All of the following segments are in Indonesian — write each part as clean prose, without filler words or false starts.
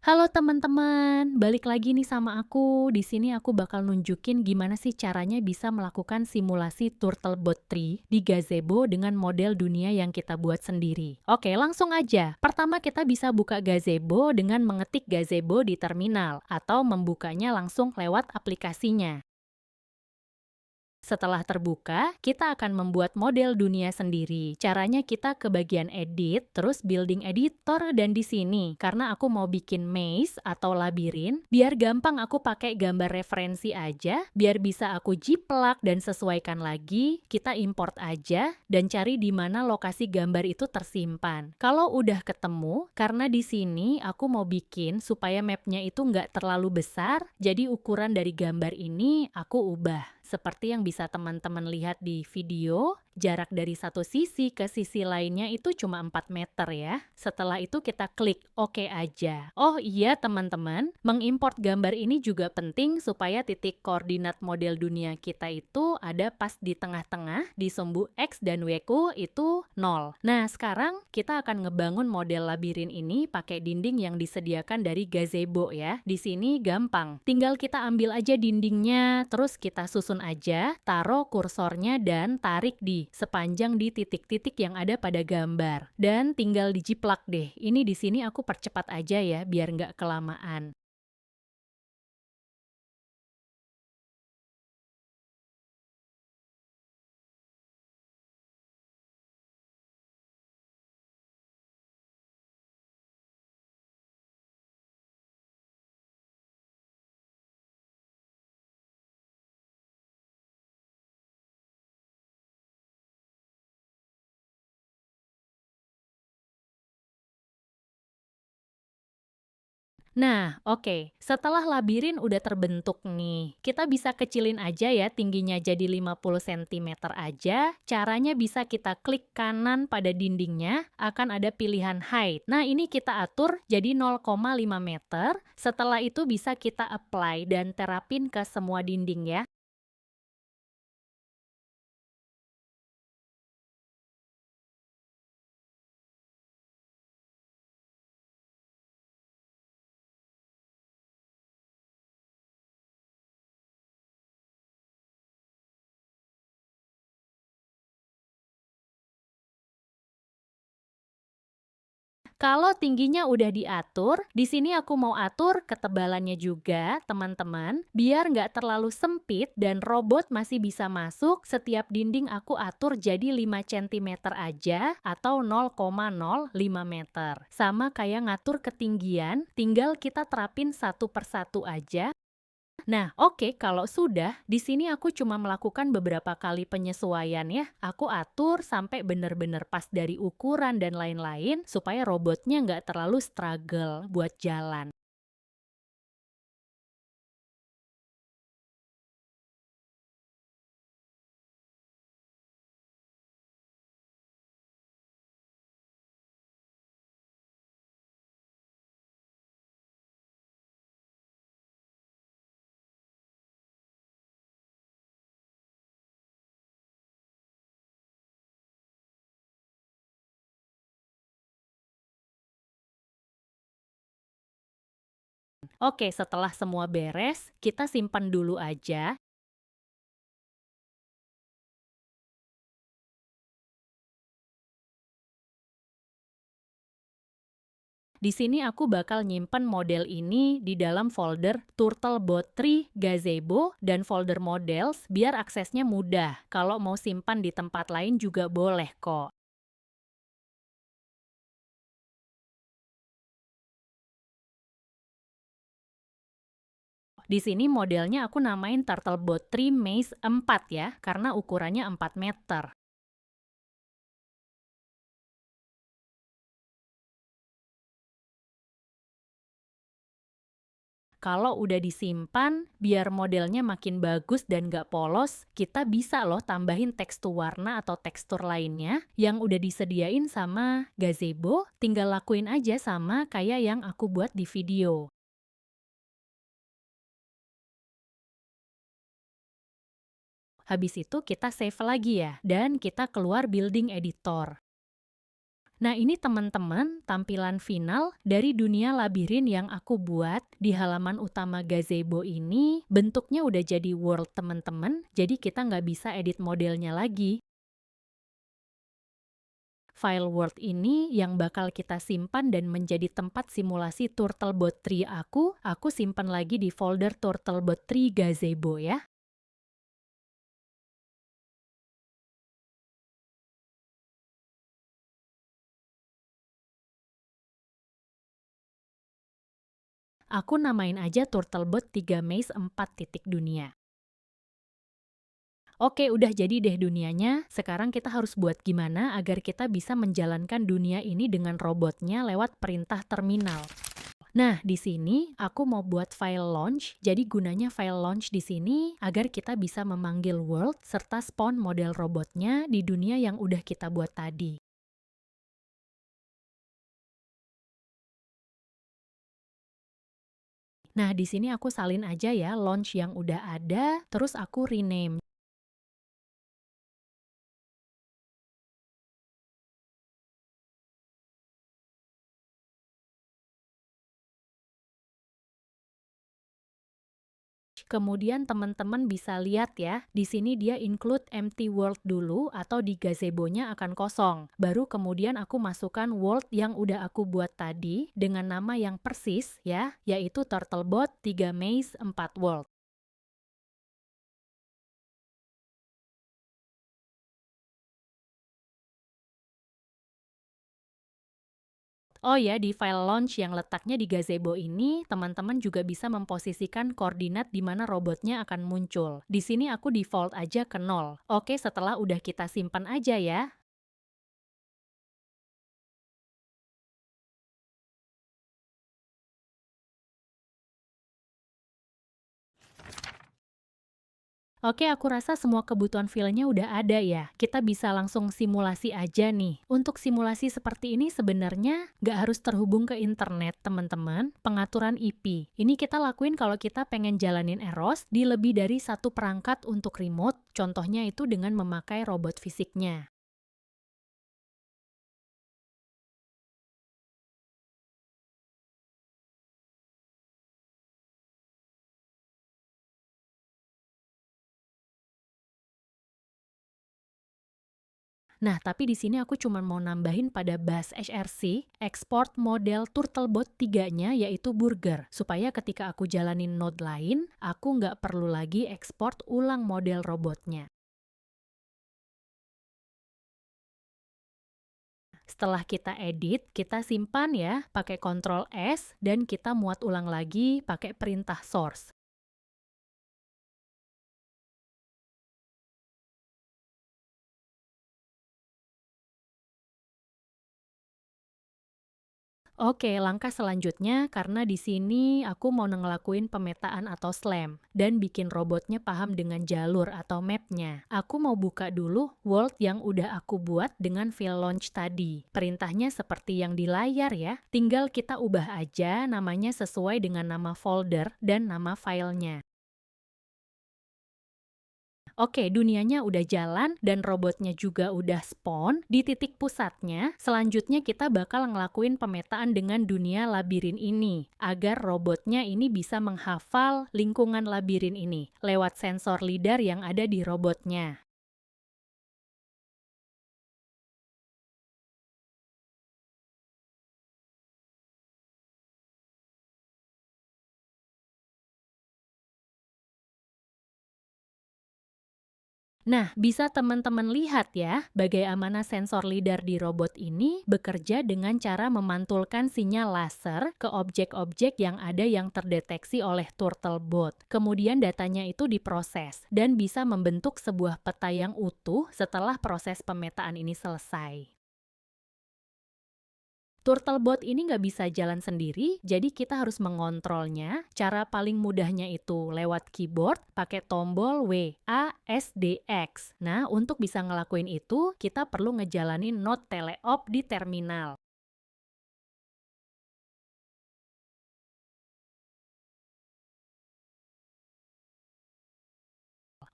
Halo teman-teman, balik lagi nih sama aku. Di sini aku bakal nunjukin gimana sih caranya bisa melakukan simulasi Turtlebot Tree di Gazebo dengan model dunia yang kita buat sendiri. Oke, langsung aja. Pertama kita bisa buka Gazebo dengan mengetik Gazebo di terminal atau membukanya langsung lewat aplikasinya. Setelah terbuka, kita akan membuat model dunia sendiri. Caranya kita ke bagian edit, terus building editor, dan di sini karena aku mau bikin maze atau labirin, biar gampang aku pakai gambar referensi aja, biar bisa aku jiplak dan sesuaikan lagi, kita import aja dan cari di mana lokasi gambar itu tersimpan. Kalau udah ketemu, karena di sini aku mau bikin supaya mapnya itu nggak terlalu besar, jadi ukuran dari gambar ini aku ubah. Seperti yang bisa teman-teman lihat di video, jarak dari satu sisi ke sisi lainnya itu cuma 4 meter ya. Setelah itu kita klik OK aja. Oh iya teman-teman, mengimport gambar ini juga penting supaya titik koordinat model dunia kita itu ada pas di tengah-tengah, di sumbu X dan Y ku itu 0. Nah sekarang kita akan ngebangun model labirin ini pakai dinding yang disediakan dari gazebo ya. Di sini gampang, tinggal kita ambil aja dindingnya, terus kita susun aja, taruh kursornya dan tarik di sepanjang di titik-titik yang ada pada gambar. Dan tinggal dijiplak deh. Ini di sini aku percepat aja ya biar nggak kelamaan. Nah, oke. Setelah labirin udah terbentuk nih, kita bisa kecilin aja ya tingginya jadi 50 cm aja. Caranya bisa kita klik kanan pada dindingnya, akan ada pilihan height. Nah, ini kita atur jadi 0,5 meter. Setelah itu bisa kita apply dan terapin ke semua dinding ya. Kalau tingginya udah diatur, di sini aku mau atur ketebalannya juga, teman-teman, biar nggak terlalu sempit dan robot masih bisa masuk. Setiap dinding aku atur jadi 5 cm aja atau 0,05 meter. Sama kayak ngatur ketinggian, tinggal kita terapin satu persatu aja. Nah, oke, kalau sudah, di sini aku cuma melakukan beberapa kali penyesuaian ya. Aku atur sampai benar-benar pas dari ukuran dan lain-lain supaya robotnya nggak terlalu struggle buat jalan. Oke, setelah semua beres, kita simpan dulu aja. Di sini aku bakal nyimpen model ini di dalam folder Turtlebot Tree Gazebo dan folder models biar aksesnya mudah. Kalau mau simpan di tempat lain juga boleh kok. Di sini modelnya aku namain Turtlebot Tree Maze 4 ya, karena ukurannya 4 meter. Kalau udah disimpan, biar modelnya makin bagus dan nggak polos, kita bisa loh tambahin tekstur warna atau tekstur lainnya yang udah disediain sama Gazebo, tinggal lakuin aja sama kayak yang aku buat di video. Habis itu kita save lagi ya, dan kita keluar building editor. Nah, ini teman-teman, tampilan final dari dunia labirin yang aku buat di halaman utama gazebo ini. Bentuknya udah jadi world teman-teman, jadi kita nggak bisa edit modelnya lagi. File Word ini yang bakal kita simpan dan menjadi tempat simulasi Turtlebot Tree aku simpan lagi di folder Turtlebot Tree Gazebo ya. Aku namain aja Turtlebot 3 Maze 4 titik dunia. Oke, udah jadi deh dunianya. Sekarang kita harus buat gimana agar kita bisa menjalankan dunia ini dengan robotnya lewat perintah terminal. Nah, di sini aku mau buat file launch. Jadi gunanya file launch di sini agar kita bisa memanggil world serta spawn model robotnya di dunia yang udah kita buat tadi. Nah, di sini aku salin aja ya launch yang udah ada, terus aku rename. Kemudian teman-teman bisa lihat ya, di sini dia include empty world dulu atau di gazebo-nya akan kosong. Baru kemudian aku masukkan world yang udah aku buat tadi dengan nama yang persis ya, yaitu Turtlebot 3 Maze 4 World. Oh ya, di file launch yang letaknya di gazebo ini, teman-teman juga bisa memposisikan koordinat di mana robotnya akan muncul. Di sini aku default aja ke 0. Oke, setelah udah kita simpan aja ya. Oke, aku rasa semua kebutuhan filenya udah ada ya. Kita bisa langsung simulasi aja nih. Untuk simulasi seperti ini sebenarnya nggak harus terhubung ke internet, teman-teman. Pengaturan IP. Ini kita lakuin kalau kita pengen jalanin Eros di lebih dari satu perangkat untuk remote. Contohnya itu dengan memakai robot fisiknya. Nah, tapi di sini aku cuma mau nambahin pada bus HRC, export model Turtlebot 3-nya yaitu burger, supaya ketika aku jalanin node lain, aku nggak perlu lagi ekspor ulang model robotnya. Setelah kita edit, kita simpan ya, pakai Ctrl S, dan kita muat ulang lagi pakai perintah source. Oke, langkah selanjutnya karena di sini aku mau ngelakuin pemetaan atau SLAM dan bikin robotnya paham dengan jalur atau mapnya. Aku mau buka dulu world yang udah aku buat dengan file launch tadi. Perintahnya seperti yang di layar ya, tinggal kita ubah aja namanya sesuai dengan nama folder dan nama filenya. Oke, dunianya udah jalan dan robotnya juga udah spawn di titik pusatnya. Selanjutnya kita bakal ngelakuin pemetaan dengan dunia labirin ini agar robotnya ini bisa menghafal lingkungan labirin ini lewat sensor lidar yang ada di robotnya. Nah, bisa teman-teman lihat ya, bagaimana sensor lidar di robot ini bekerja dengan cara memantulkan sinyal laser ke objek-objek yang ada yang terdeteksi oleh Turtlebot. Kemudian datanya itu diproses dan bisa membentuk sebuah peta yang utuh setelah proses pemetaan ini selesai. Turtlebot ini nggak bisa jalan sendiri, jadi kita harus mengontrolnya. Cara paling mudahnya itu lewat keyboard, pakai tombol WASDX. Nah, untuk bisa ngelakuin itu, kita perlu ngejalanin node teleop di terminal.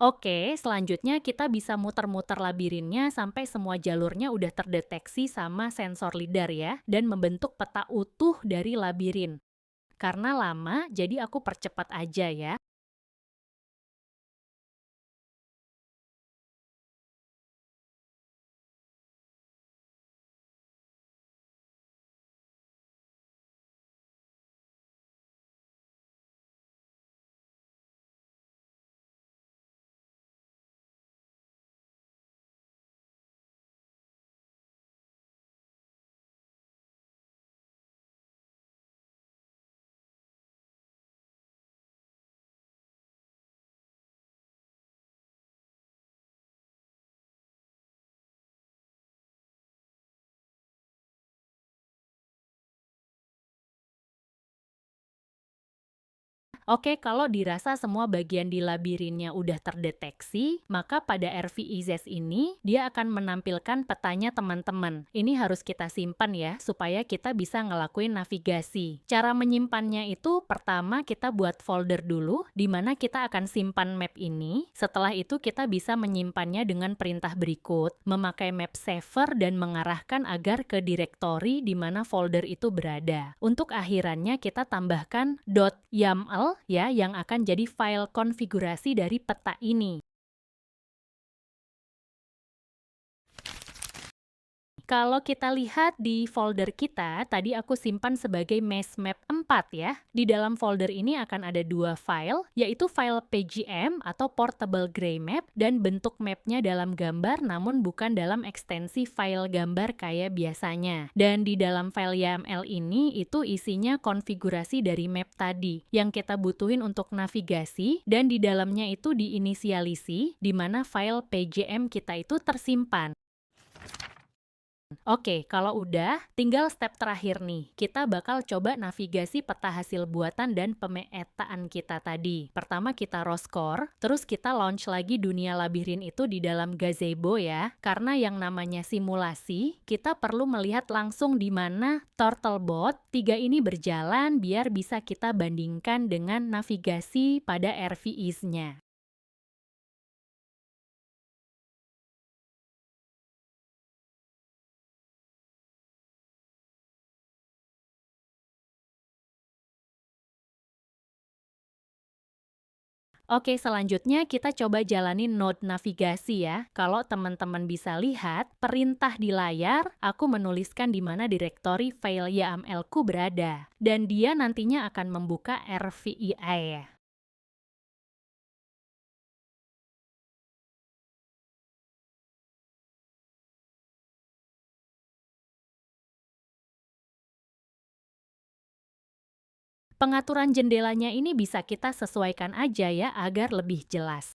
Oke, selanjutnya kita bisa muter-muter labirinnya sampai semua jalurnya udah terdeteksi sama sensor lidar ya, dan membentuk peta utuh dari labirin. Karena lama, jadi aku percepat aja ya. Oke, kalau dirasa semua bagian di labirinnya udah terdeteksi, maka pada RVEZ ini dia akan menampilkan petanya teman-teman. Ini harus kita simpan ya, supaya kita bisa ngelakuin navigasi. Cara menyimpannya itu pertama kita buat folder dulu, di mana kita akan simpan map ini. Setelah itu kita bisa menyimpannya dengan perintah berikut, memakai map saver dan mengarahkan agar ke direktori di mana folder itu berada. Untuk akhirannya kita tambahkan .yaml ya yang akan jadi file konfigurasi dari peta ini. Kalau kita lihat di folder kita, tadi aku simpan sebagai mesh map 4 ya. Di dalam folder ini akan ada dua file, yaitu file PGM atau Portable Gray Map dan bentuk mapnya dalam gambar namun bukan dalam ekstensi file gambar kayak biasanya. Dan di dalam file YAML ini itu isinya konfigurasi dari map tadi yang kita butuhin untuk navigasi dan di dalamnya itu diinisialisi di mana file PGM kita itu tersimpan. Oke, kalau udah, tinggal step terakhir nih. Kita bakal coba navigasi peta hasil buatan dan pemetaan kita tadi. Pertama kita raw score, terus kita launch lagi dunia labirin itu di dalam gazebo ya. Karena yang namanya simulasi, kita perlu melihat langsung di mana Turtlebot 3 ini berjalan biar bisa kita bandingkan dengan navigasi pada RVEs-nya. Oke, selanjutnya kita coba jalanin node navigasi ya. Kalau teman-teman bisa lihat, perintah di layar, aku menuliskan di mana direktori file YAML-ku berada. Dan dia nantinya akan membuka RVEI. Pengaturan jendelanya ini bisa kita sesuaikan aja ya agar lebih jelas.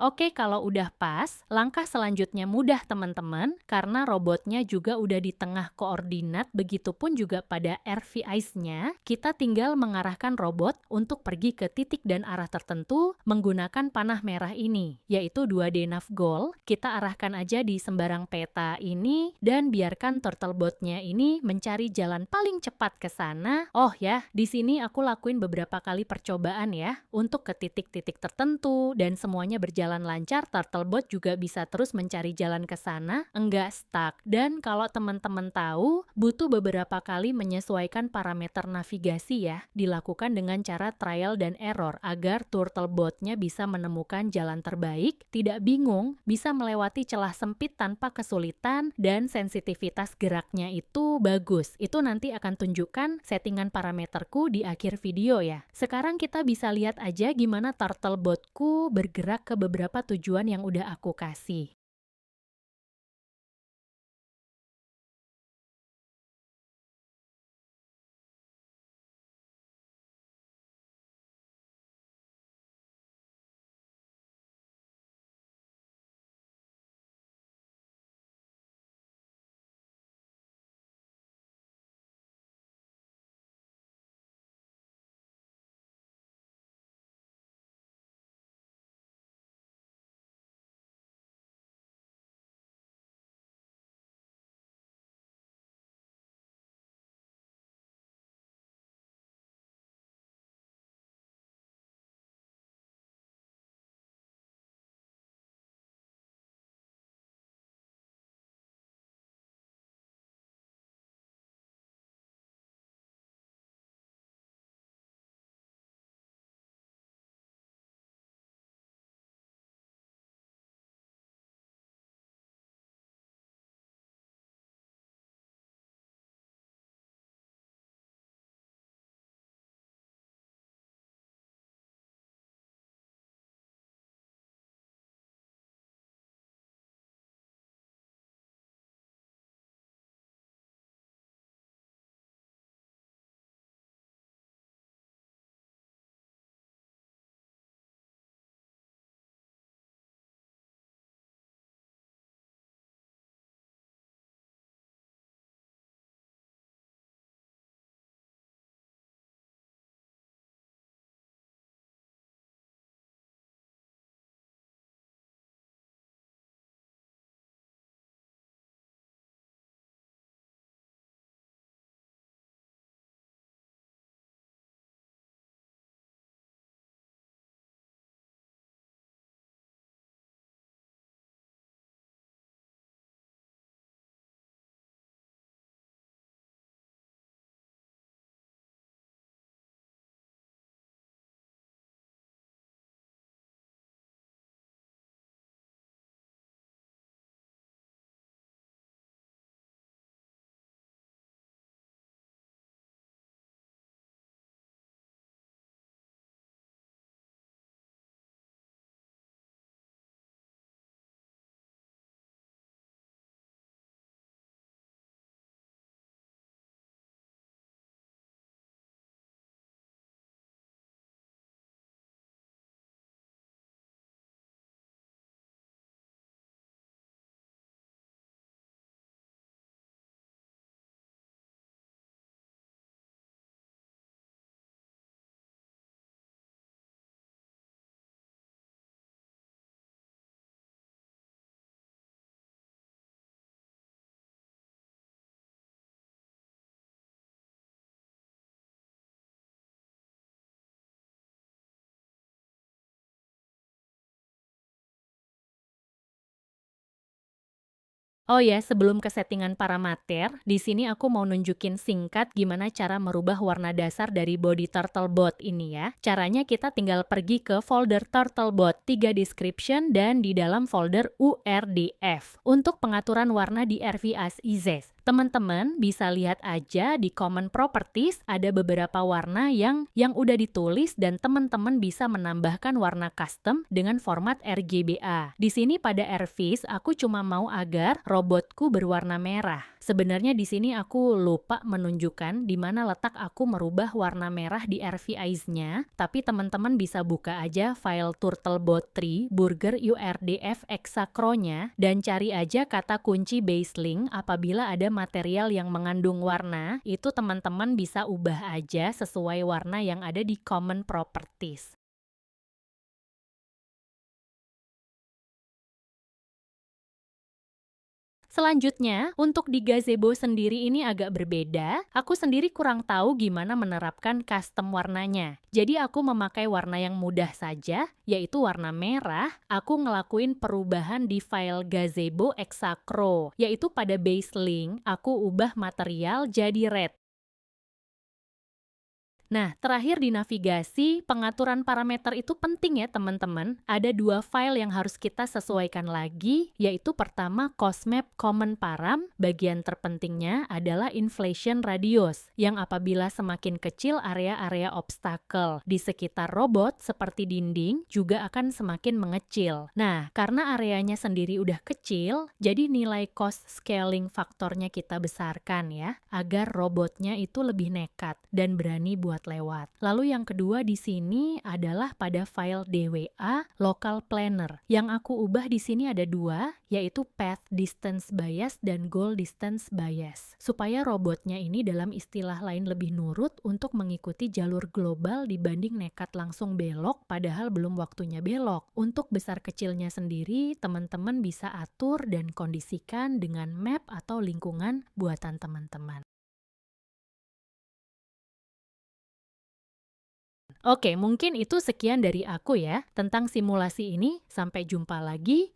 Oke, kalau udah pas, langkah selanjutnya mudah teman-teman, karena robotnya juga udah di tengah koordinat, begitupun juga pada RVIs-nya, kita tinggal mengarahkan robot untuk pergi ke titik dan arah tertentu menggunakan panah merah ini, yaitu 2D nav goal. Kita arahkan aja di sembarang peta ini, dan biarkan turtlebot-nya ini mencari jalan paling cepat ke sana. Oh ya, di sini aku lakuin beberapa kali percobaan ya, untuk ke titik-titik tertentu, dan semuanya berjalan lancar. Turtlebot juga bisa terus mencari jalan ke sana, enggak stuck. Dan kalau teman-teman tahu, butuh beberapa kali menyesuaikan parameter navigasi ya, dilakukan dengan cara trial dan error agar Turtlebot-nya bisa menemukan jalan terbaik, tidak bingung, bisa melewati celah sempit tanpa kesulitan, dan sensitivitas geraknya itu bagus. Itu nanti akan tunjukkan settingan parameterku di akhir video ya. Sekarang kita bisa lihat aja gimana Turtlebot-ku bergerak ke beberapa tujuan yang udah aku kasih. Oh ya, sebelum ke settingan parameter, di sini aku mau nunjukin singkat gimana cara merubah warna dasar dari body Turtlebot ini ya. Caranya kita tinggal pergi ke folder Turtlebot 3 description dan di dalam folder URDF untuk pengaturan warna di RVAS. Teman-teman bisa lihat aja di common properties ada beberapa warna yang udah ditulis dan teman-teman bisa menambahkan warna custom dengan format RGBA. Di sini pada RVs aku cuma mau agar robotku berwarna merah. Sebenarnya di sini aku lupa menunjukkan di mana letak aku merubah warna merah di RVIs-nya, tapi teman-teman bisa buka aja file Turtlebot 3 Burger URDF Exacro-nya dan cari aja kata kunci baselink apabila ada material yang mengandung warna, itu teman-teman bisa ubah aja sesuai warna yang ada di common properties. Selanjutnya, untuk di gazebo sendiri ini agak berbeda. Aku sendiri kurang tahu gimana menerapkan custom warnanya. Jadi aku memakai warna yang mudah saja, yaitu warna merah. Aku ngelakuin perubahan di file gazebo Exacro, yaitu pada base link, aku ubah material jadi red. Nah, terakhir di navigasi, pengaturan parameter itu penting ya teman-teman. Ada dua file yang harus kita sesuaikan lagi, yaitu pertama COSMAP Common Param, bagian terpentingnya adalah inflation radius, yang apabila semakin kecil area-area obstacle di sekitar robot seperti dinding juga akan semakin mengecil. Nah, karena areanya sendiri udah kecil, jadi nilai cost scaling faktornya kita besarkan ya, agar robotnya itu lebih nekat dan berani buat lewat. Lalu yang kedua di sini adalah pada file DWA local planner. Yang aku ubah di sini ada dua, yaitu path distance bias dan goal distance bias. Supaya robotnya ini dalam istilah lain lebih nurut untuk mengikuti jalur global dibanding nekat langsung belok padahal belum waktunya belok. Untuk besar kecilnya sendiri, teman-teman bisa atur dan kondisikan dengan map atau lingkungan buatan teman-teman. Oke, mungkin itu sekian dari aku ya tentang simulasi ini. Sampai jumpa lagi.